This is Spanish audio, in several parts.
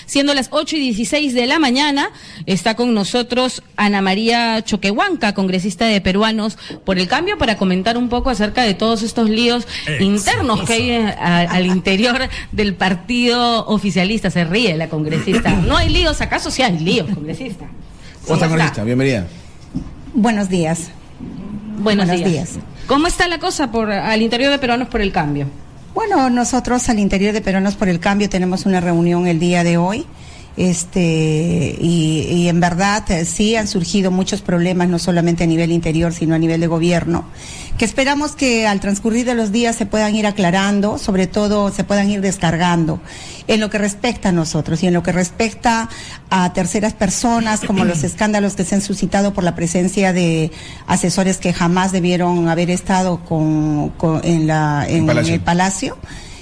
siendo las 8:16 de la mañana. Está con nosotros Ana María Choquehuanca, congresista de Peruanos por el Cambio, para comentar un poco acerca de todos estos líos internos que hay al interior del partido oficialista. Se ríe la congresista. No hay líos, ¿acaso sí hay líos, congresista? ¿Cómo está, congresista? Bienvenida. Buenos días. Buenos días. ¿Cómo está la cosa al interior de Peruanos por el Cambio? Bueno, nosotros al interior de Peruanos por el Cambio tenemos una reunión el día de hoy. Y en verdad sí han surgido muchos problemas, no solamente a nivel interior, sino a nivel de gobierno, que esperamos que al transcurrir de los días se puedan ir aclarando, sobre todo se puedan ir descargando en lo que respecta a nosotros y en lo que respecta a terceras personas, como los escándalos que se han suscitado por la presencia de asesores que jamás debieron haber estado en el Palacio.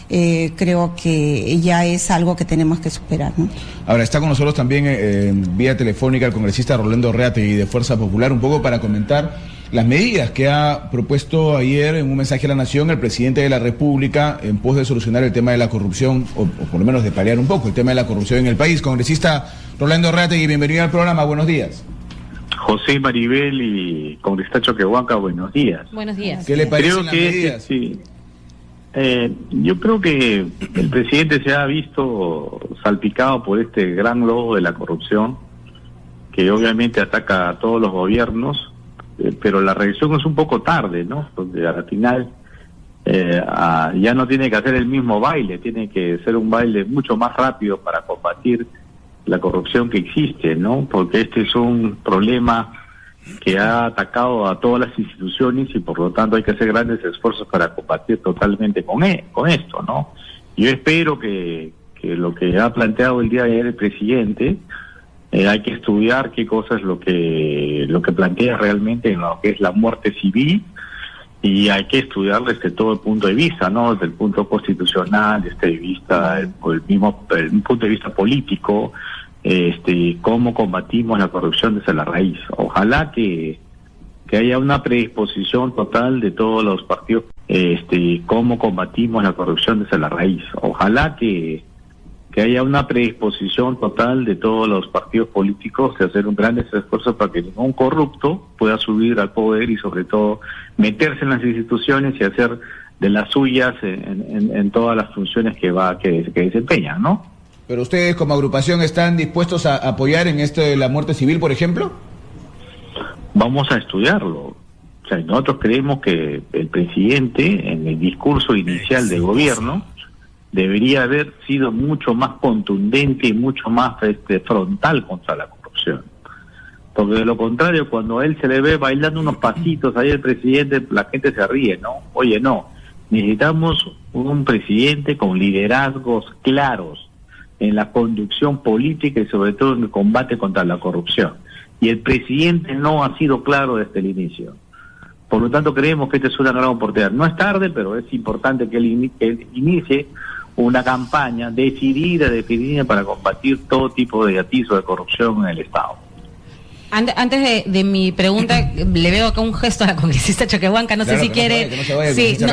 Creo que ya es algo que tenemos que superar, ¿no? Ahora está con nosotros también vía telefónica el congresista Rolando Reategui de Fuerza Popular, un poco para comentar las medidas que ha propuesto ayer en un mensaje a la Nación el presidente de la República en pos de solucionar el tema de la corrupción, o por lo menos de paliar un poco el tema de la corrupción en el país. Congresista Rolando Reategui, bienvenido al programa, buenos días. José Maribel y congresista Choquehuanca, buenos días. Buenos días. ¿Qué le parecen las medidas? Sí. Yo creo que el presidente se ha visto salpicado por este gran lobo de la corrupción, que obviamente ataca a todos los gobiernos, pero la reacción es un poco tarde, ¿no? Porque al final ya no tiene que hacer el mismo baile, tiene que ser un baile mucho más rápido para combatir la corrupción que existe, ¿no? Porque este es un problema que ha atacado a todas las instituciones y por lo tanto hay que hacer grandes esfuerzos para combatir totalmente con esto, ¿no? Yo espero que lo que ha planteado el día de ayer el presidente, hay que estudiar qué cosa es lo que plantea realmente en lo que es la muerte civil, y hay que estudiarlo desde todo el punto de vista, ¿no? Desde el punto constitucional, desde el punto de vista político, cómo combatimos la corrupción desde la raíz. Ojalá que haya una predisposición total de todos los partidos, cómo combatimos la corrupción desde la raíz. Ojalá que haya una predisposición total de todos los partidos políticos de hacer un gran esfuerzo para que ningún corrupto pueda subir al poder y sobre todo meterse en las instituciones y hacer de las suyas en todas las funciones que desempeñan, ¿no? ¿Pero ustedes como agrupación están dispuestos a apoyar en esto de la muerte civil, por ejemplo? Vamos a estudiarlo. O sea, nosotros creemos que el presidente, en el discurso inicial del gobierno, debería haber sido mucho más contundente y mucho más frontal contra la corrupción. Porque de lo contrario, cuando a él se le ve bailando unos pasitos ahí el presidente, la gente se ríe, ¿no? Oye, no. Necesitamos un presidente con liderazgos claros en la conducción política y sobre todo en el combate contra la corrupción. Y el presidente no ha sido claro desde el inicio. Por lo tanto, creemos que esta es una gran oportunidad. No es tarde, pero es importante que él inicie una campaña decidida para combatir todo tipo de atisbo de corrupción en el Estado. Antes de mi pregunta, le veo acá un gesto a la congresista Choquehuanca, no sé si quiere...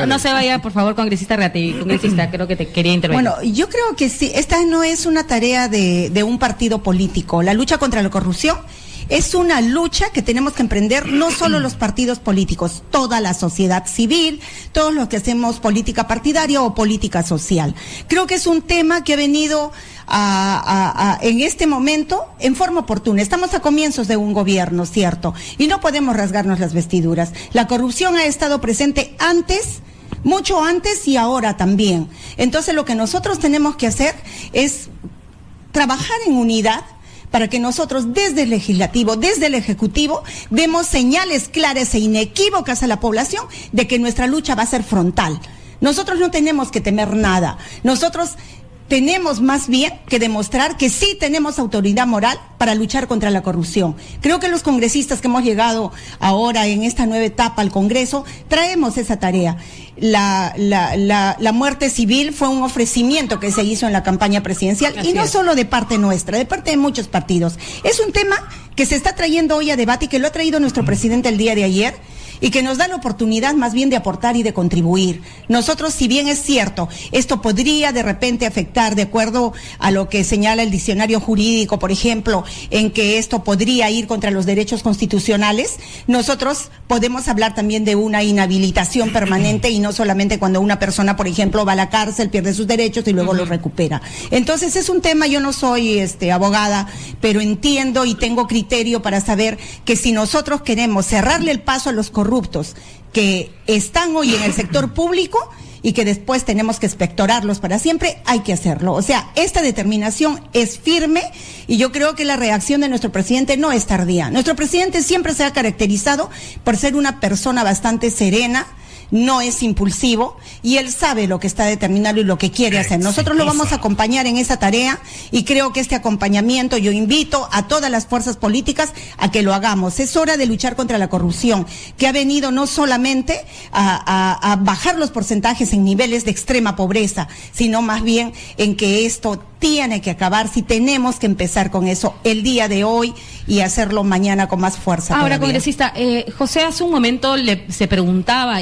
No se vaya, por favor, congresista Reategui. Congresista, creo que te quería intervenir. Bueno, yo creo que sí, esta no es una tarea de un partido político. La lucha contra la corrupción es una lucha que tenemos que emprender no solo los partidos políticos, toda la sociedad civil, todos los que hacemos política partidaria o política social. Creo que es un tema que ha venido en este momento en forma oportuna. Estamos a comienzos de un gobierno, ¿cierto? Y no podemos rasgarnos las vestiduras. La corrupción ha estado presente antes, mucho antes y ahora también. Entonces lo que nosotros tenemos que hacer es trabajar en unidad para que nosotros desde el legislativo, desde el ejecutivo, demos señales claras e inequívocas a la población de que nuestra lucha va a ser frontal. Nosotros no tenemos que temer nada. Nosotros tenemos más bien que demostrar que sí tenemos autoridad moral para luchar contra la corrupción. Creo que los congresistas que hemos llegado ahora en esta nueva etapa al Congreso traemos esa tarea. La muerte civil fue un ofrecimiento que se hizo en la campaña presidencial y no solo de parte nuestra, de parte de muchos partidos. Es un tema que se está trayendo hoy a debate y que lo ha traído nuestro presidente el día de ayer, y que nos da la oportunidad más bien de aportar y de contribuir. Nosotros, si bien es cierto, esto podría de repente afectar, de acuerdo a lo que señala el diccionario jurídico, por ejemplo, en que esto podría ir contra los derechos constitucionales, nosotros podemos hablar también de una inhabilitación permanente y no solamente cuando una persona, por ejemplo, va a la cárcel, pierde sus derechos y luego los recupera. Entonces es un tema, yo no soy abogada, pero entiendo y tengo criterio para saber que si nosotros queremos cerrarle el paso a los corruptos que están hoy en el sector público y que después tenemos que expectorarlos para siempre, hay que hacerlo. O sea, esta determinación es firme y yo creo que la reacción de nuestro presidente no es tardía. Nuestro presidente siempre se ha caracterizado por ser una persona bastante serena, no es impulsivo y él sabe lo que está determinado y lo que quiere hacer. Nosotros lo vamos a acompañar en esa tarea y creo que este acompañamiento, yo invito a todas las fuerzas políticas a que lo hagamos. Es hora de luchar contra la corrupción, que ha venido no solamente a bajar los porcentajes en niveles de extrema pobreza, sino más bien en que esto tiene que acabar, si tenemos que empezar con eso el día de hoy y hacerlo mañana con más fuerza. Ahora, todavía. congresista, José hace un momento se preguntaba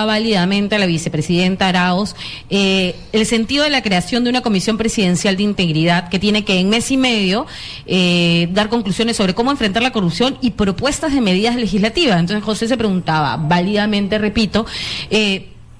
válidamente a la vicepresidenta Arauz el sentido de la creación de una comisión presidencial de integridad que tiene que en mes y medio dar conclusiones sobre cómo enfrentar la corrupción y propuestas de medidas legislativas. Entonces José se preguntaba válidamente, repito,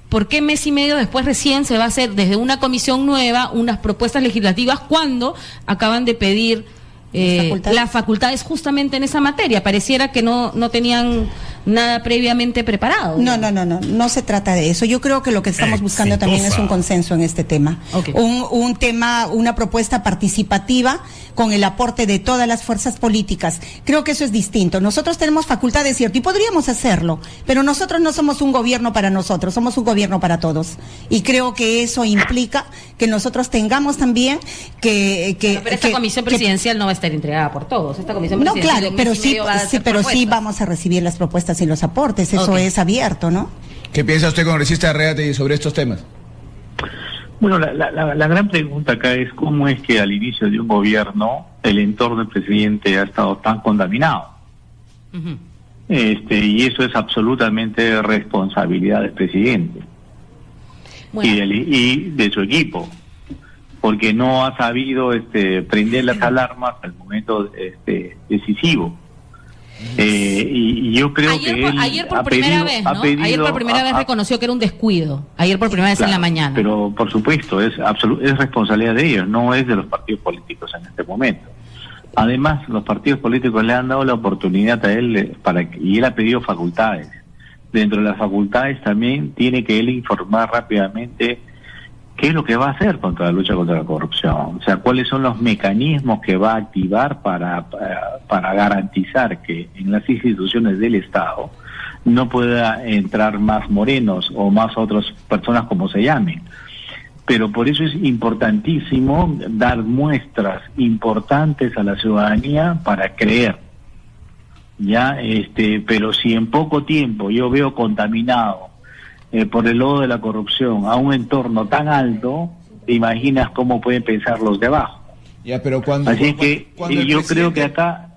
¿por qué mes y medio después recién se va a hacer desde una comisión nueva unas propuestas legislativas cuando acaban de pedir las facultades justamente en esa materia? Pareciera que no tenían nada previamente preparado. No se trata de eso. Yo creo que lo que estamos buscando también es un consenso en este tema. Okay. Un tema, una propuesta participativa con el aporte de todas las fuerzas políticas. Creo que eso es distinto. Nosotros tenemos facultades, cierto, y podríamos hacerlo, pero nosotros no somos un gobierno para nosotros, somos un gobierno para todos. Y creo que eso implica que nosotros tengamos también pero esta comisión presidencial no va a estar entregada por todos. Esta comisión presidencial claro, pero sí vamos a recibir las propuestas y los aportes, eso es abierto, ¿no? ¿Qué piensa usted, congresista Reategui, sobre estos temas? Bueno, la gran pregunta acá es cómo es que al inicio de un gobierno el entorno del presidente ha estado tan contaminado. Uh-huh. Y eso es absolutamente responsabilidad del presidente y de su equipo, porque no ha sabido prender las alarmas al momento decisivo. Y yo creo ayer por primera vez reconoció que era un descuido. Ayer por primera vez en la mañana. Pero por supuesto es responsabilidad de ellos, no es de los partidos políticos en este momento. Además, los partidos políticos le han dado la oportunidad a él y él ha pedido facultades. Dentro de las facultades también tiene que él informar rápidamente qué es lo que va a hacer contra la lucha contra la corrupción, o sea, cuáles son los mecanismos que va a activar para garantizar que en las instituciones del Estado no pueda entrar más morenos o más otras personas como se llamen. Pero por eso es importantísimo dar muestras importantes a la ciudadanía para creer. Pero si en poco tiempo yo veo contaminado por el lodo de la corrupción a un entorno tan alto, te imaginas cómo pueden pensar los de abajo. Pero cuando creo que acá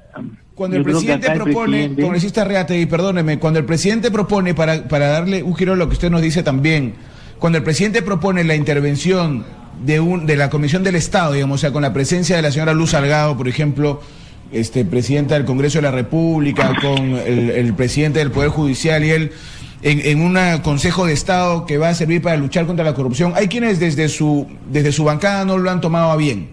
cuando el presidente propone, congresista Reategui, perdóneme, cuando el presidente propone, para darle un giro a lo que usted nos dice también, cuando el presidente propone la intervención de la Comisión del Estado, digamos, o sea, con la presencia de la señora Luz Salgado, por ejemplo, presidenta del Congreso de la República, con el presidente del Poder Judicial y él en un Consejo de Estado que va a servir para luchar contra la corrupción, hay quienes desde su bancada no lo han tomado a bien,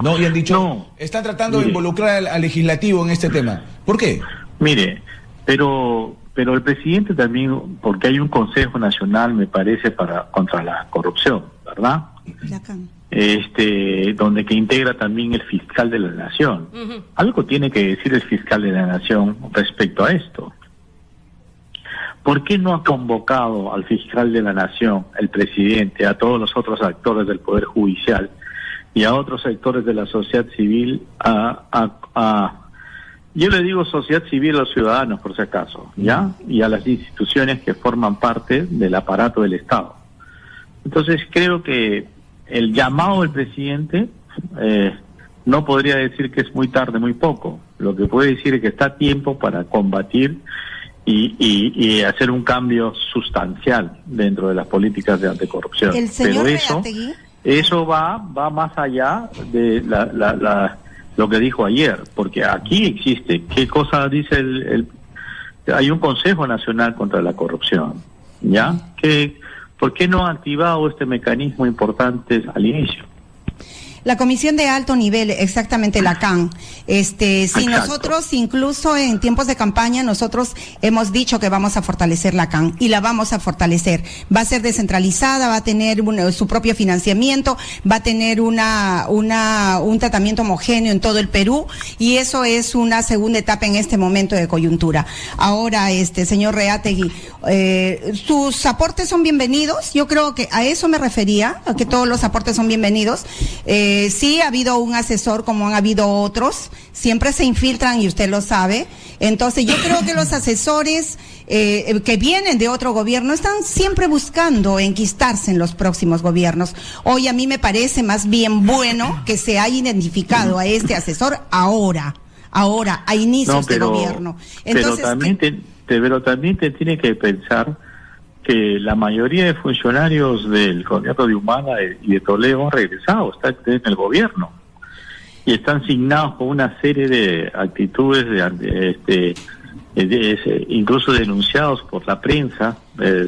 ¿no? Y han dicho, están tratando de involucrar al legislativo en este tema. ¿Por qué? Mire, pero el presidente también, porque hay un Consejo Nacional, me parece, contra la corrupción, ¿verdad? Donde que integra también el fiscal de la Nación. Uh-huh. Algo tiene que decir el fiscal de la Nación respecto a esto. ¿Por qué no ha convocado al fiscal de la Nación, el presidente, a todos los otros actores del Poder Judicial y a otros sectores de la sociedad civil yo le digo sociedad civil a los ciudadanos, por si acaso, ¿ya? Y a las instituciones que forman parte del aparato del Estado? Entonces creo que el llamado del presidente no podría decir que es muy tarde, muy poco. Lo que puede decir es que está a tiempo para combatir y hacer un cambio sustancial dentro de las políticas de anticorrupción. El señor Pero Reategui, eso va más allá de lo que dijo ayer, porque aquí existe, ¿qué cosa dice hay un Consejo Nacional contra la Corrupción, ¿ya? ¿Por qué no ha activado este mecanismo importante al inicio? la Comisión de Alto Nivel, exactamente la CAN. Sí, nosotros incluso en tiempos de campaña nosotros hemos dicho que vamos a fortalecer la CAN y la vamos a fortalecer. Va a ser descentralizada, va a tener su propio financiamiento, va a tener un tratamiento homogéneo en todo el Perú, y eso es una segunda etapa en este momento de coyuntura. Ahora, señor Reategui, sus aportes son bienvenidos. Yo creo que a eso me refería, a que todos los aportes son bienvenidos. Sí, ha habido un asesor como han habido otros, siempre se infiltran y usted lo sabe. Entonces yo creo que los asesores que vienen de otro gobierno están siempre buscando enquistarse en los próximos gobiernos. Hoy a mí me parece más bien bueno que se haya identificado a este asesor ahora, a inicios de gobierno. Entonces, pero también te tiene que pensar que la mayoría de funcionarios del gobierno de Humala y de Toledo han regresado, están en el gobierno y están signados con una serie de actitudes incluso denunciados por la prensa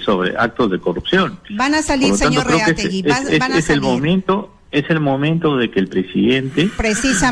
sobre actos de corrupción. Van a salir, señor Reategui, van a salir. Es el momento de que el presidente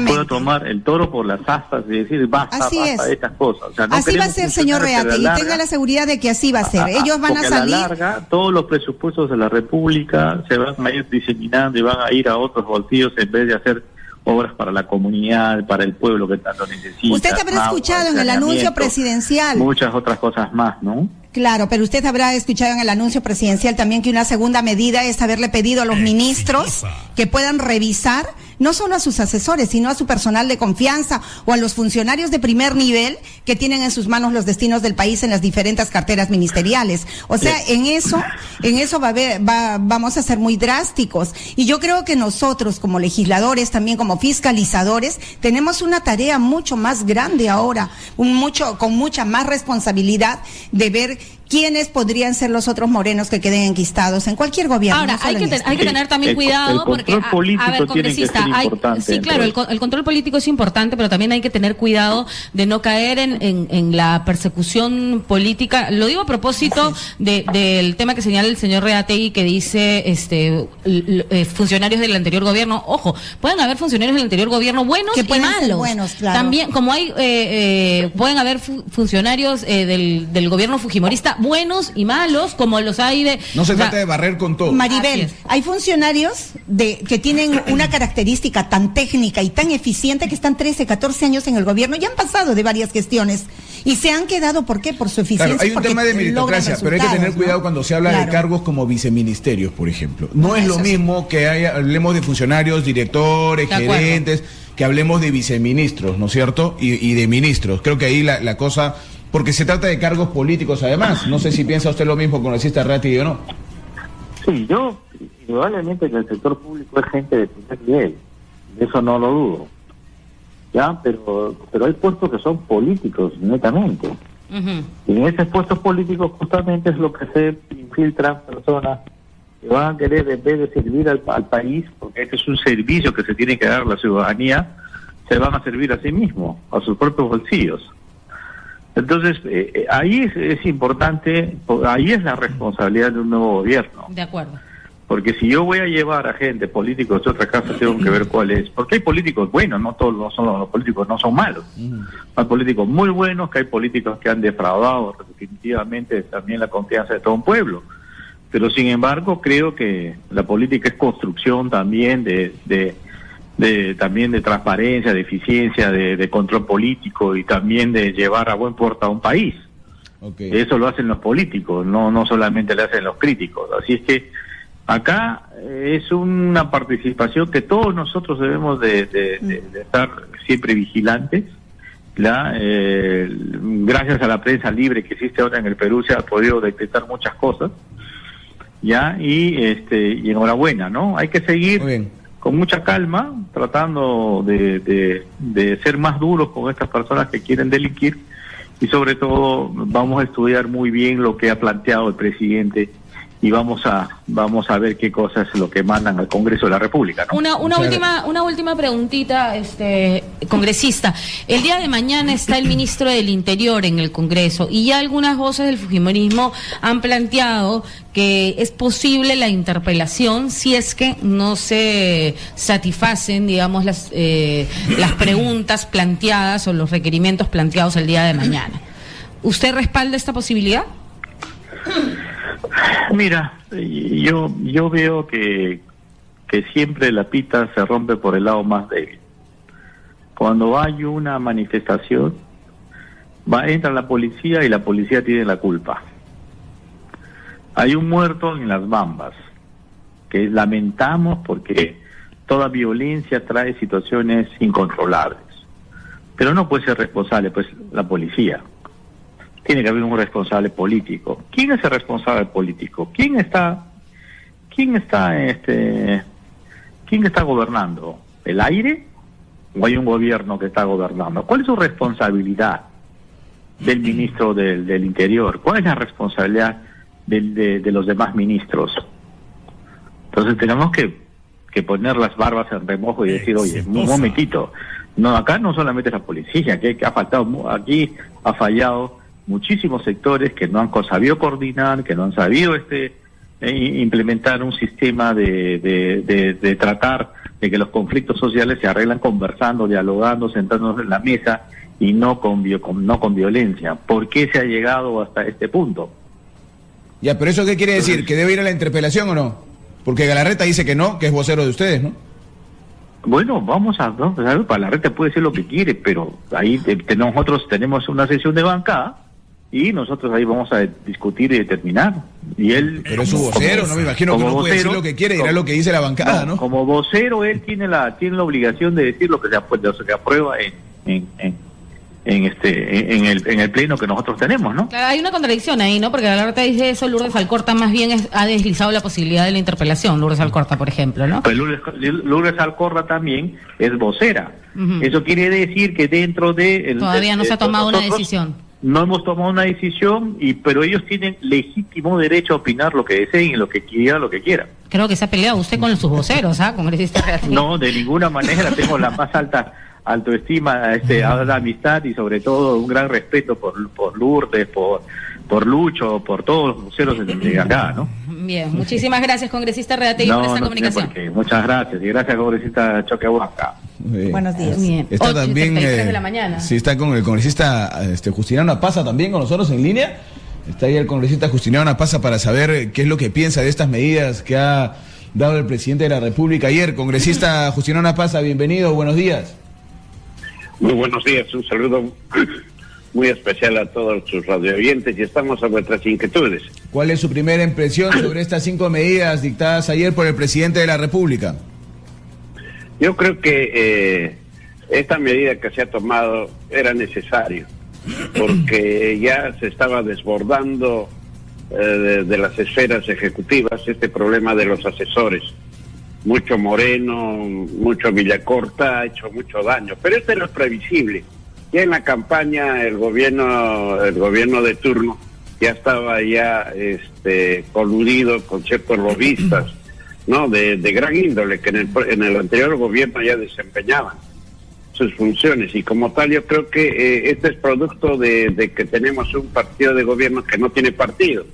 pueda tomar el toro por las astas y decir basta de estas cosas. O sea, no así va a ser, señor Reategui, tenga la seguridad de que así va a ser. Ellos van a salir. A la larga, todos los presupuestos de la República se van a ir diseminando y van a ir a otros bolsillos en vez de hacer obras para la comunidad, para el pueblo que tanto necesita. Usted habrá escuchado en el anuncio presidencial muchas otras cosas más, ¿no? Claro, pero usted habrá escuchado en el anuncio presidencial también que una segunda medida es haberle pedido a los ministros que puedan revisar no solo a sus asesores, sino a su personal de confianza o a los funcionarios de primer nivel que tienen en sus manos los destinos del país en las diferentes carteras ministeriales. O sea, en eso vamos a ser muy drásticos. Y yo creo que nosotros como legisladores, también como fiscalizadores, tenemos una tarea mucho más grande ahora, con mucha más responsabilidad de ver quiénes podrían ser los otros morenos que queden enquistados en cualquier gobierno. Ahora, hay que tener también cuidado porque, a ver, congresista, sí, claro, el control político es importante, pero también hay que tener cuidado de no caer en la persecución política. Lo digo a propósito del tema que señala el señor Reategui, que dice funcionarios del anterior gobierno. Ojo, pueden haber funcionarios del anterior gobierno buenos y malos. Buenos, claro. También, como hay, pueden haber funcionarios del gobierno fujimorista buenos y malos, como los hay de... No se trata de barrer con todo. Maribel, hay funcionarios que tienen una característica tan técnica y tan eficiente que están 13, 14 años en el gobierno y han pasado de varias gestiones y se han quedado, ¿por qué? Por su eficiencia. Claro, hay un tema de meritocracia, pero hay que tener cuidado cuando se habla de cargos como viceministerios, por ejemplo. No es lo mismo que hablemos de funcionarios, directores, gerentes, que hablemos de viceministros, ¿no es cierto? Y de ministros. Creo que ahí la cosa... Porque se trata de cargos políticos, además. No sé si piensa usted lo mismo, congresista Reategui, o no. Sí, yo, indudablemente que el sector público es gente de primer nivel. De eso no lo dudo. Ya, pero hay puestos que son políticos, netamente. Y en esos puestos políticos justamente es lo que se infiltran personas que van a querer, en vez de servir al país, porque este es un servicio que se tiene que dar a la ciudadanía, se van a servir a sí mismos, a sus propios bolsillos. Entonces, ahí es importante, ahí es la responsabilidad de un nuevo gobierno. De acuerdo. Porque si yo voy a llevar a gente, políticos de otra casa, tengo que ver cuál es. Porque hay políticos buenos, no todos los políticos no son malos. Hay políticos muy buenos, que hay políticos que han defraudado definitivamente también la confianza de todo un pueblo. Pero sin embargo, creo que la política es construcción también también de transparencia, de eficiencia, de control político y también de llevar a buen puerto a un país. Eso lo hacen los políticos, no solamente lo hacen los críticos. Así es que acá es una participación que todos nosotros debemos de estar siempre vigilantes. Gracias a la prensa libre que existe ahora en el Perú se ha podido detectar muchas cosas. Y enhorabuena, ¿no? Hay que seguir con mucha calma, tratando de ser más duros con estas personas que quieren delinquir y sobre todo vamos a estudiar muy bien lo que ha planteado el presidente y vamos a ver qué cosas es lo que mandan al Congreso de la República, ¿no? Una última preguntita, congresista. El día de mañana está el ministro del Interior en el Congreso y ya algunas voces del fujimorismo han planteado que es posible la interpelación si es que no se satisfacen, digamos, las preguntas planteadas o los requerimientos planteados el día de mañana. ¿Usted respalda esta posibilidad? Mira, yo veo que siempre la pita se rompe por el lado más débil. Cuando hay una manifestación, entra la policía y la policía tiene la culpa. Hay un muerto en Las Bambas, que lamentamos porque toda violencia trae situaciones incontrolables. Pero no puede ser responsable, pues, la policía. Tiene que haber un responsable político. ¿Quién es el responsable político? ¿Quién está gobernando? ¿El aire? ¿O hay un gobierno que está gobernando? ¿Cuál es su responsabilidad del ministro del Interior? ¿Cuál es la responsabilidad de los demás ministros? Entonces tenemos que poner las barbas en remojo y decir, oye, un momentito, no, acá no solamente es la policía, aquí ha fallado muchísimos sectores que no han sabido coordinar, que no han sabido implementar un sistema de tratar de que los conflictos sociales se arreglan conversando, dialogando, sentándonos en la mesa y no con violencia. ¿Por qué se ha llegado hasta este punto? Ya, pero ¿eso qué quiere decir? ¿Que debe ir a la interpelación o no? Porque Galarreta dice que no, que es vocero de ustedes, ¿no? Bueno, vamos a ver, Galarreta puede decir lo que quiere, pero ahí nosotros tenemos una sesión de bancada y nosotros ahí vamos a discutir y determinar. Y él, pero es su vocero, no me imagino que no puede decir lo que quiere, dirá lo que dice la bancada, ¿no? Como vocero él tiene la obligación de decir lo que se aprueba en el pleno que nosotros tenemos, ¿no? Claro, hay una contradicción ahí, ¿no? Porque Galarreta dice eso, Lourdes Alcorta más bien ha deslizado la posibilidad de la interpelación, Lourdes Alcorta, por ejemplo, ¿no? Pues Lourdes Alcorta también es vocera. Eso quiere decir que dentro de... Todavía no se ha tomado una decisión. No hemos tomado una decisión, pero ellos tienen legítimo derecho a opinar lo que deseen y lo que quieran. Creo que se ha peleado usted con sus voceros, congresista Reategui. No, de ninguna manera. Tengo la más alta autoestima, la amistad y sobre todo un gran respeto por Lourdes, por Lucho, por todos los voceros de acá, ¿no? Bien, muchísimas gracias, congresista Reategui, por esta comunicación. Muchas gracias, y gracias, congresista Choquehuanca. Buenos días. Bien. Está también, 8:33 de la mañana. Sí, está con el congresista Justiniano Apaza también con nosotros en línea. Está ahí el congresista Justiniano Apaza para saber qué es lo que piensa de estas medidas que ha dado el presidente de la República ayer. Congresista Justiniano Apaza, bienvenido, buenos días. Muy buenos días, un saludo muy especial a todos sus radioyentes y estamos a vuestras inquietudes. ¿Cuál es su primera impresión sobre estas 5 medidas dictadas ayer por el presidente de la República? Yo creo que esta medida que se ha tomado era necesario, porque ya se estaba desbordando de las esferas ejecutivas este problema de los asesores. Mucho Moreno, mucho Villacorta ha hecho mucho daño, pero esto era previsible. Ya en la campaña el gobierno de turno ya estaba coludido con ciertos lobistas, ¿no? De gran índole que en el anterior gobierno ya desempeñaban sus funciones, y como tal yo creo que este es producto de que tenemos un partido de gobierno que no tiene partido,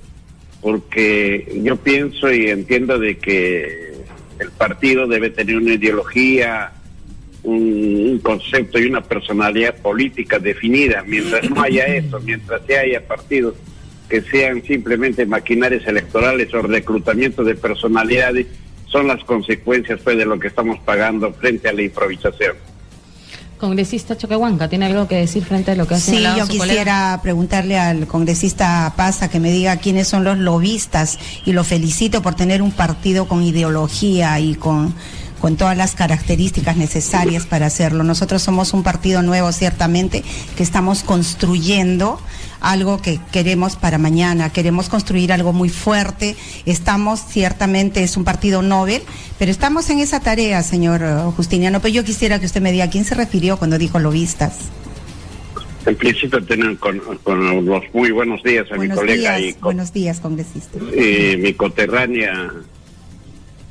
porque yo pienso y entiendo de que el partido debe tener una ideología, un concepto y una personalidad política definida. Mientras no haya eso, mientras haya partidos que sean simplemente maquinarias electorales o reclutamiento de personalidades, son las consecuencias pues de lo que estamos pagando frente a la improvisación. Congresista Choquehuanca, ¿tiene algo que decir frente a lo que ha señalado Sí, yo quisiera preguntarle al congresista Paza que me diga quiénes son los lobistas, y lo felicito por tener un partido con ideología y con todas las características necesarias para hacerlo. Nosotros somos un partido nuevo, ciertamente, que estamos construyendo algo que queremos para mañana, queremos construir algo muy fuerte. Ciertamente es un partido Nobel, pero estamos en esa tarea, señor Justiniano. Pero yo quisiera que usted me diga a quién se refirió cuando dijo lobistas. En principio tener con los muy buenos días a mi colega buenos días, congresista. Mi coterránea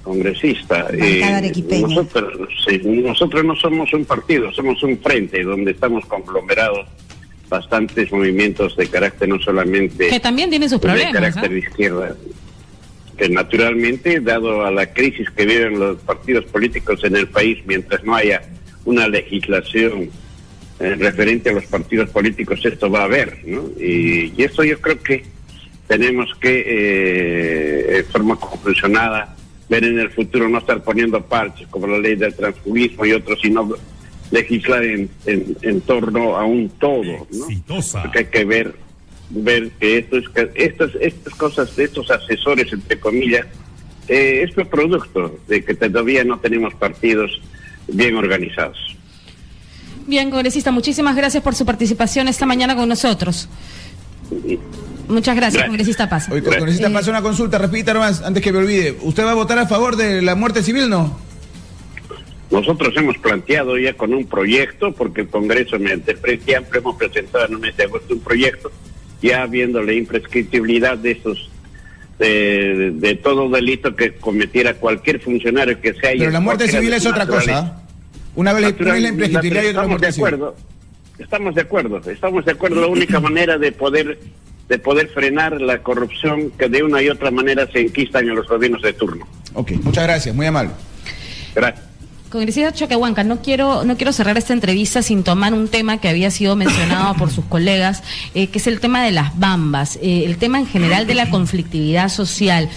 congresista. Bancada arequipeña. Nosotros no somos un partido, somos un frente donde estamos conglomerados bastantes movimientos de carácter no solamente... Que también tienen sus problemas. De carácter de izquierda. Que naturalmente, dado a la crisis que viven los partidos políticos en el país, mientras no haya una legislación referente a los partidos políticos, esto va a haber, ¿no? Y esto yo creo que tenemos que, de forma conclusionada, ver en el futuro, no estar poniendo parches como la ley del transfugismo y otros, sino legislar en torno a un todo, ¿no? Porque hay que ver que estas cosas de estos asesores, entre comillas, es un producto de que todavía no tenemos partidos bien organizados. Bien, congresista, muchísimas gracias por su participación esta mañana con nosotros. Muchas gracias, congresista Paz. Oye, congresista Paz, una consulta, repita nomás, antes que me olvide. ¿Usted va a votar a favor de la muerte civil, no? Nosotros hemos planteado ya con un proyecto, porque el Congreso, mediante el Frente Amplio, hemos presentado en el mes de agosto un proyecto, ya viendo la imprescriptibilidad de estos, de todo delito que cometiera cualquier funcionario que se haya... Pero la muerte civil es otra cosa. Una vez la imprescriptibilidad y otra muerte civil. Estamos de acuerdo. La única manera de poder frenar la corrupción que de una y otra manera se enquistan en los gobiernos de turno. Ok, muchas gracias, muy amable. Gracias. Congresista Choquehuanca, no quiero cerrar esta entrevista sin tomar un tema que había sido mencionado por sus colegas, que es el tema de las bambas, el tema en general de la conflictividad social.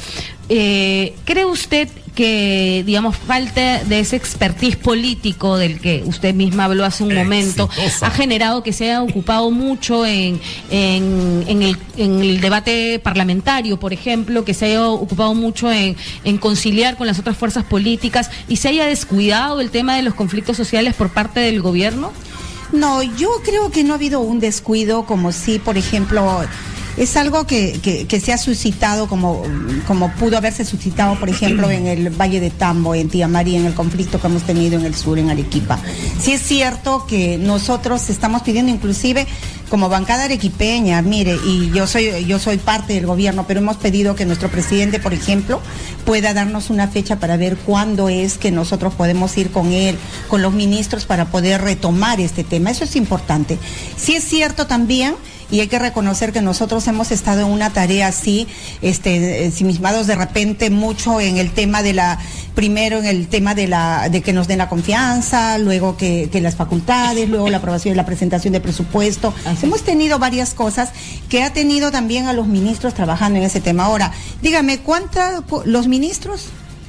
¿Cree usted que, digamos, falta de ese expertise político del que usted misma habló hace un momento, ha generado que se haya ocupado mucho en el debate parlamentario, por ejemplo, que se haya ocupado mucho en conciliar con las otras fuerzas políticas y se haya descuidado el tema de los conflictos sociales por parte del gobierno? No, yo creo que no ha habido un descuido como si, por ejemplo... Es algo que se ha suscitado como pudo haberse suscitado, por ejemplo, en el Valle de Tambo, en Tía María, en el conflicto que hemos tenido en el sur, en Arequipa. Sí es cierto que nosotros estamos pidiendo, inclusive como bancada arequipeña, mire, y yo soy parte del gobierno, pero hemos pedido que nuestro presidente, por ejemplo, pueda darnos una fecha para ver cuándo es que nosotros podemos ir con él, con los ministros, para poder retomar este tema. Eso es importante. Sí es cierto también, y hay que reconocer que nosotros hemos estado en una tarea así, ensimismados de repente mucho en el tema primero en el tema de que nos den la confianza, luego que las facultades, luego la aprobación y la presentación de presupuesto. Hemos tenido varias cosas que ha tenido también a los ministros trabajando en ese tema. Ahora, dígame, los ministros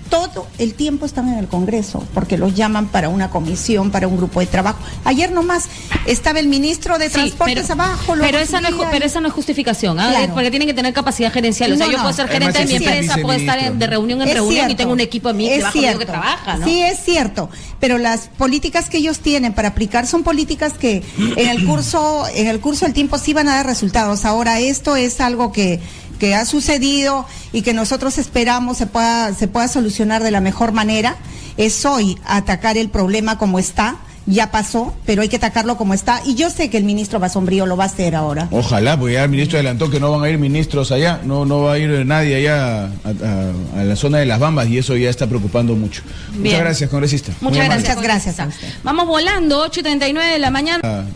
todo el tiempo están en el Congreso, porque los llaman para una comisión, para un grupo de trabajo. Ayer nomás estaba el ministro de Transportes abajo. Pero esa no es justificación, claro. Porque tienen que tener capacidad gerencial. O sea, yo puedo ser gerente de mi empresa, puedo estar de reunión en reunión y tengo un equipo de mí debajo mío que trabaja, ¿no? Sí, es cierto, pero las políticas que ellos tienen para aplicar son políticas que en el curso del tiempo sí van a dar resultados. Ahora, esto es algo que ha sucedido y que nosotros esperamos se pueda solucionar de la mejor manera. Es hoy atacar el problema como está. Ya pasó, pero hay que atacarlo como está, y yo sé que el ministro Basombrío lo va a hacer ahora. Ojalá, porque ya el ministro adelantó que no van a ir ministros allá, no va a ir nadie allá a la zona de las Bambas, y eso ya está preocupando mucho. Bien. Muchas gracias, congresista. Muchas gracias a usted. Vamos volando, 8:39 de la mañana.